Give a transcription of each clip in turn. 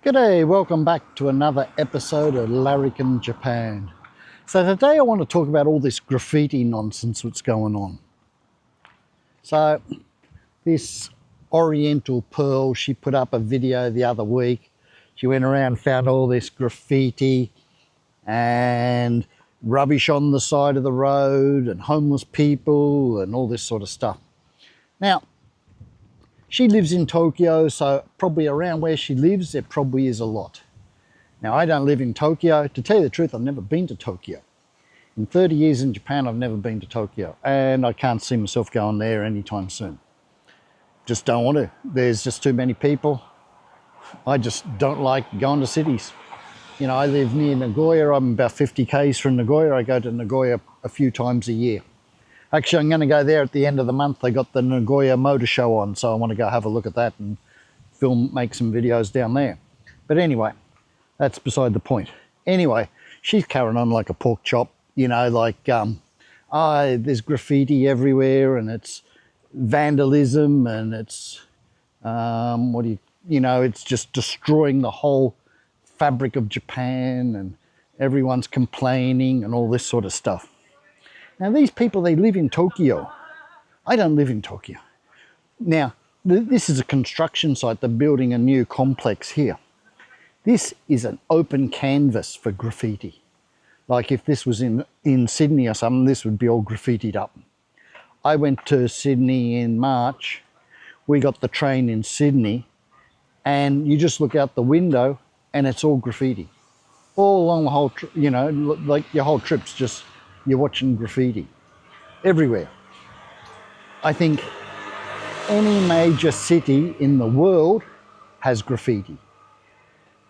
G'day, welcome back to another episode of Larrikin Japan. So today I want to talk about all this graffiti nonsense that's going on. So this Oriental Pearl, she put up a video the other week. She went around and found all this graffiti and rubbish on the side of the road and homeless people and all this sort of stuff. Now, she lives in Tokyo, so probably around where she lives, there probably is a lot. Now, I don't live in Tokyo. To tell you the truth, I've never been to Tokyo. In 30 years in Japan, I've never been to Tokyo, and I can't see myself going there anytime soon. Just don't want to. There's just too many people. I just don't like going to cities. You know, I live near Nagoya. I'm about 50 k's from Nagoya. I go to Nagoya a few times a year. Actually, I'm going to go there at the end of the month. They got the Nagoya Motor Show on, so I want to go have a look at that and make some videos down there. But anyway, that's beside the point. Anyway, she's carrying on like a pork chop, you know, like, there's graffiti everywhere and it's vandalism and it's, it's just destroying the whole fabric of Japan and everyone's complaining and all this sort of stuff. Now, these people, they live in Tokyo. I don't live in Tokyo. Now, this is a construction site. They're building a new complex here. This is an open canvas for graffiti. Like if this was in Sydney or something, this would be all graffitied up. I went to Sydney in March. We got the train in Sydney, and you just look out the window and it's all graffiti. All along the whole, like your whole trip's just, you're watching graffiti everywhere. I think any major city in the world has graffiti.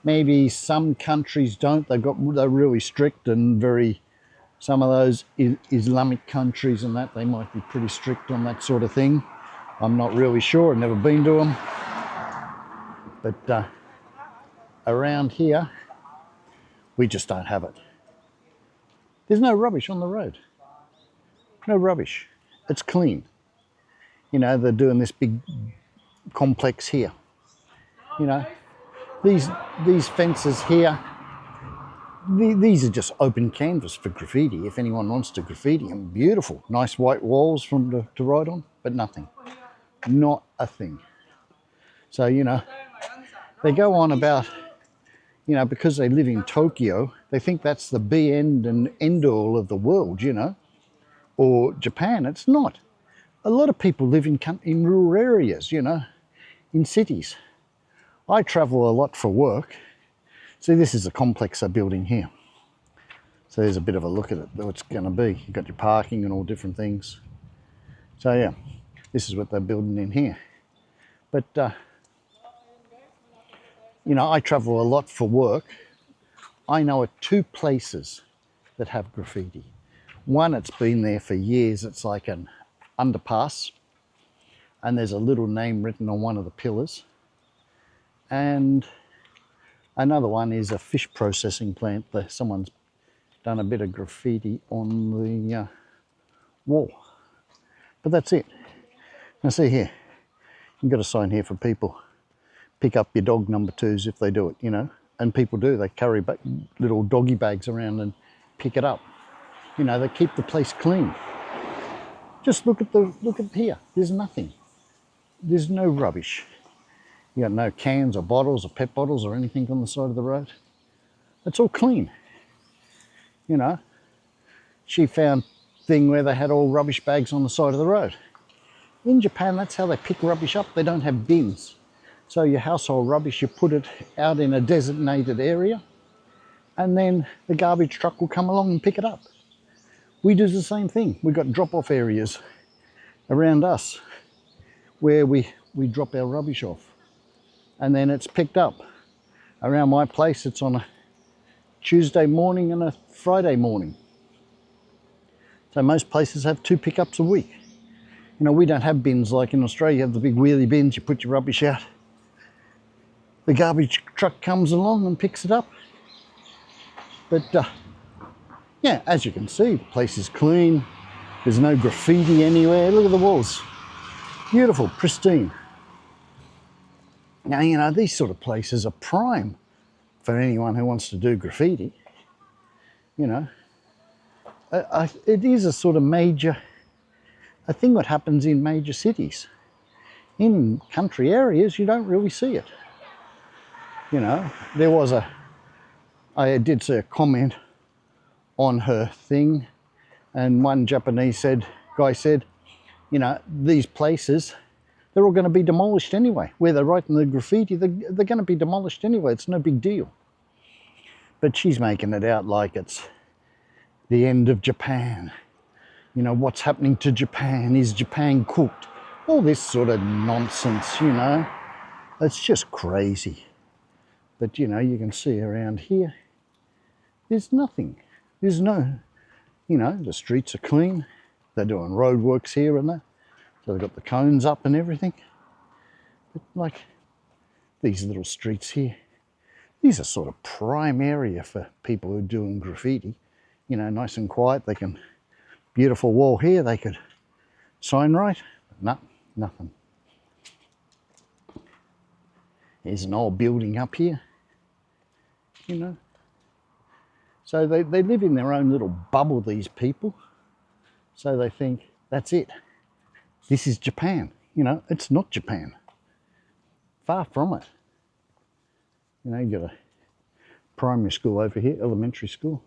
Maybe some countries don't. They're really strict and some of those Islamic countries and that, they might be pretty strict on that sort of thing. I'm not really sure. I've never been to them. But around here, we just don't have it. There's no rubbish on the road. No rubbish. It's clean. You know, they're doing this big complex here. You know, these fences here, these are just open canvas for graffiti. If anyone wants to graffiti them, beautiful. Nice white walls to write on, but nothing. Not a thing. So, you know, they go on about, you know, because they live in Tokyo, they think that's the be and end all of the world, you know, or Japan. It's not. A lot of people live in rural areas, you know, in cities. I travel a lot for work. See, this is a complex they're building here. So there's a bit of a look at it, what it's going to be. You've got your parking and all different things. So yeah, this is what they're building in here. But, you know, I travel a lot for work. I know of two places that have graffiti. One, it's been there for years. It's like an underpass, and there's a little name written on one of the pillars. And another one is a fish processing plant. Someone's done a bit of graffiti on the wall. But that's it. Now see here, you've got a sign here for people. Pick up your dog number 2s if they do it, you know, and people do. They carry little doggy bags around and pick it up. You know, they keep the place clean. Just look at here. There's nothing. There's no rubbish. You got no cans or bottles or pet bottles or anything on the side of the road. It's all clean. You know, she found a thing where they had all rubbish bags on the side of the road. In Japan, that's how they pick rubbish up. They don't have bins. So your household rubbish, you put it out in a designated area, and then the garbage truck will come along and pick it up. We do the same thing. We've got drop-off areas around us where we drop our rubbish off, and then it's picked up. Around my place, it's on a Tuesday morning and a Friday morning. So most places have 2 pickups a week. You know, we don't have bins like in Australia. You have the big wheelie bins, you put your rubbish out. The garbage truck comes along and picks it up. But yeah, as you can see, the place is clean. There's no graffiti anywhere. Look at the walls. Beautiful, pristine. Now, you know, these sort of places are prime for anyone who wants to do graffiti. You know, it is a sort of major, a thing that happens in major cities. In country areas, you don't really see it. You know, I did see a comment on her thing, and one Japanese guy said, you know, these places, they're all going to be demolished anyway. Where they're writing the graffiti, they're going to be demolished anyway. It's no big deal. But she's making it out like it's the end of Japan. You know, what's happening to Japan? Is Japan cooked? All this sort of nonsense, you know. It's just crazy. But, you know, you can see around here, there's nothing. There's no, you know, the streets are clean. They're doing roadworks here and there. So they've got the cones up and everything. But like these little streets here, these are sort of prime area for people who are doing graffiti. You know, nice and quiet. They can, beautiful wall here, they could sign right. No, nothing. There's an old building up here, you know. So they live in their own little bubble, these people. So they think, that's it. This is Japan. You know, it's not Japan. Far from it. You know, you got a primary school over here, elementary school.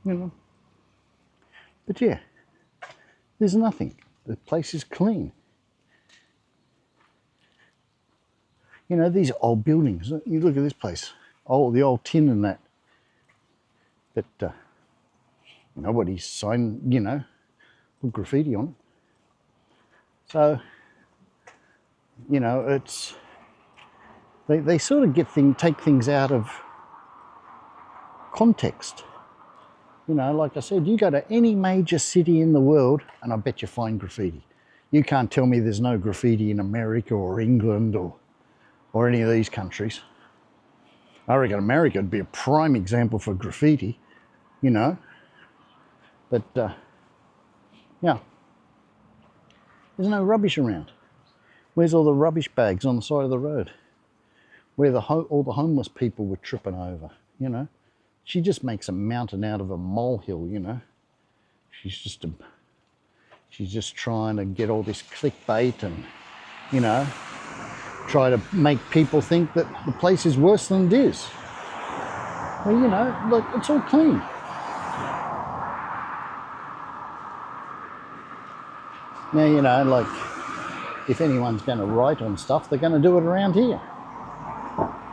You know. But yeah, there's nothing. The place is clean. You know, these old buildings. You look at this place. Oh, the old tin and that. But nobody's signed, you know, put graffiti on it. So, you know, it's, they sort of take things out of context. You know, like I said, you go to any major city in the world and I bet you find graffiti. You can't tell me there's no graffiti in America or England or any of these countries. I reckon America would be a prime example for graffiti, you know. But, yeah, there's no rubbish around. Where's all the rubbish bags on the side of the road? Where all the homeless people were tripping over, you know. She just makes a mountain out of a molehill, you know. She's just trying to get all this clickbait and, you know, try to make people think that the place is worse than it is. Well, you know, look, it's all clean. Now, you know, like, if anyone's going to write on stuff, they're going to do it around here.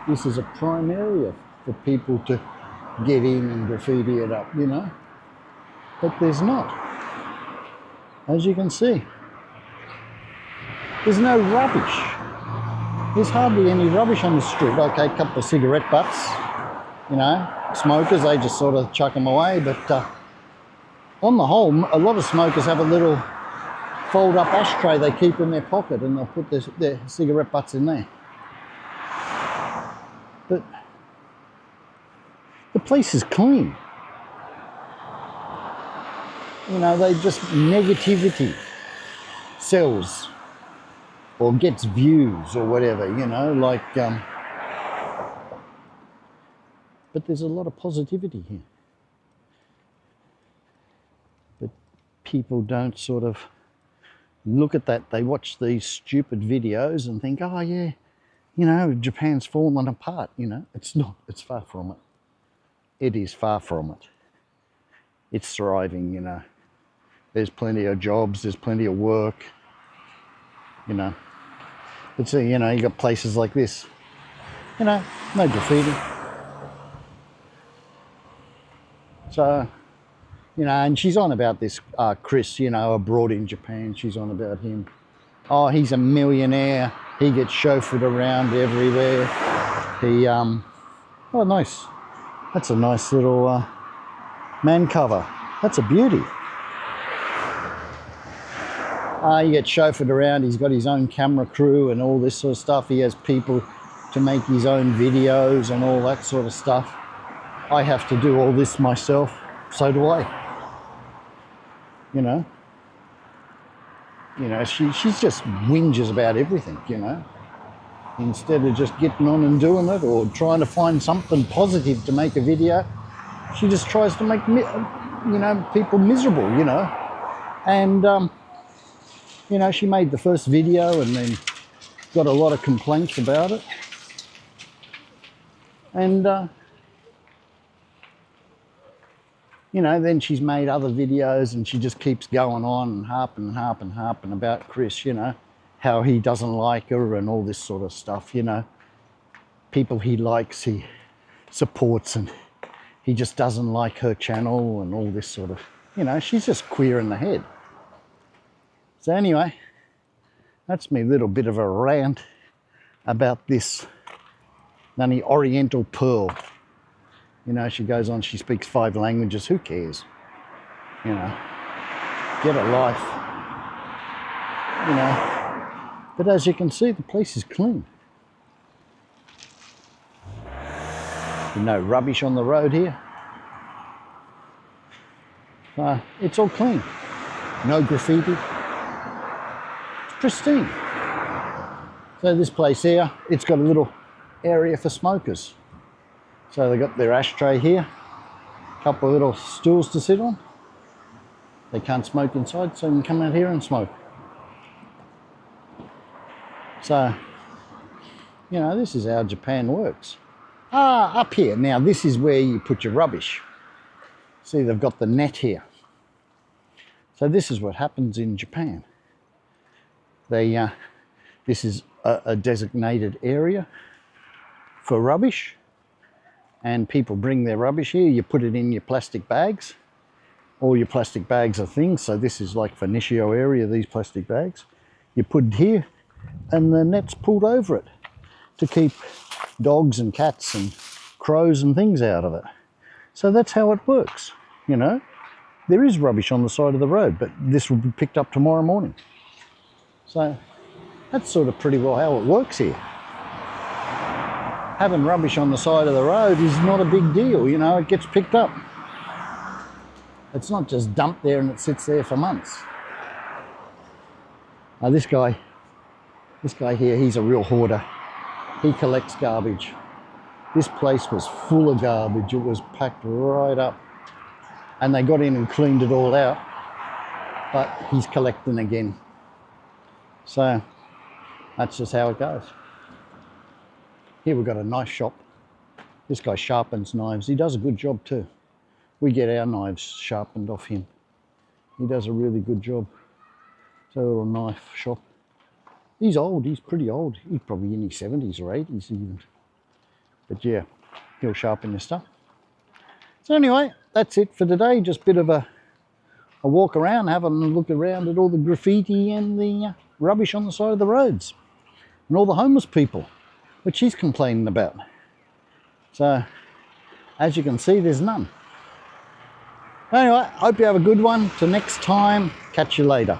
This is a prime area for people to get in and graffiti it up, you know. But there's not. As you can see, there's no rubbish. There's hardly any rubbish on the street. Okay, a couple of cigarette butts, you know, smokers, they just sort of chuck them away. But on the whole, a lot of smokers have a little fold-up ashtray they keep in their pocket and they'll put their cigarette butts in there. But the place is clean. You know, they just, negativity sells or gets views or whatever, you know, like, but there's a lot of positivity here. But people don't sort of look at that. They watch these stupid videos and think, oh yeah, you know, Japan's fallen apart, you know. It's not, it's far from it. It is far from it. It's thriving, you know. There's plenty of jobs, there's plenty of work, you know. But see, you know, you got places like this, you know, no graffiti. So, you know, and she's on about this Chris, you know, abroad in Japan, she's on about him. Oh, he's a millionaire, he gets chauffeured around everywhere. He, oh nice, that's a nice little man cover. That's a beauty. He gets chauffeured around, he's got his own camera crew and all this sort of stuff. He has people to make his own videos and all that sort of stuff. I have to do all this myself, so do I. You know? You know, she's just whinges about everything, you know? Instead of just getting on and doing it or trying to find something positive to make a video, she just tries to make, people miserable, And, she made the first video and then got a lot of complaints about it. And, then she's made other videos and she just keeps going on and harping about Chris, how he doesn't like her and all this sort of stuff, People he likes, he supports, and he just doesn't like her channel and all this sort of, she's just queer in the head. So anyway, that's me little bit of a rant about this Nani Oriental Pearl. She goes on, she speaks 5 languages, who cares? Get a life. But as you can see, the place is clean. No rubbish on the road here. It's all clean. No graffiti. It's pristine. So this place here, it's got a little area for smokers. So they've got their ashtray here, a couple of little stools to sit on. They can't smoke inside, so they can come out here and smoke. So, this is how Japan works. Up here, now this is where you put your rubbish. See, they've got the net here. So this is what happens in Japan. This is a designated area for rubbish, and people bring their rubbish here. You put it in your plastic bags. All your plastic bags are things, so this is like Fenicio area, these plastic bags. You put it here, and the net's pulled over it to keep dogs and cats and crows and things out of it. So that's how it works, There is rubbish on the side of the road, but this will be picked up tomorrow morning. So that's sort of pretty well how it works here. Having rubbish on the side of the road is not a big deal, it gets picked up. It's not just dumped there and it sits there for months. Now this guy here, he's a real hoarder. He collects garbage. This place was full of garbage. It was packed right up. And they got in and cleaned it all out. But he's collecting again. So that's just how it goes. Here we've got a knife shop. This guy sharpens knives. He does a good job too. We get our knives sharpened off him. He does a really good job. So a little knife shop. He's old, he's pretty old. He's probably in his 70s or 80s even. But yeah, he'll sharpen your stuff. So anyway, that's it for today. Just a bit of a walk around, having a look around at all the graffiti and the rubbish on the side of the roads. And all the homeless people, which he's complaining about. So, as you can see, there's none. Anyway, hope you have a good one. Till next time, catch you later.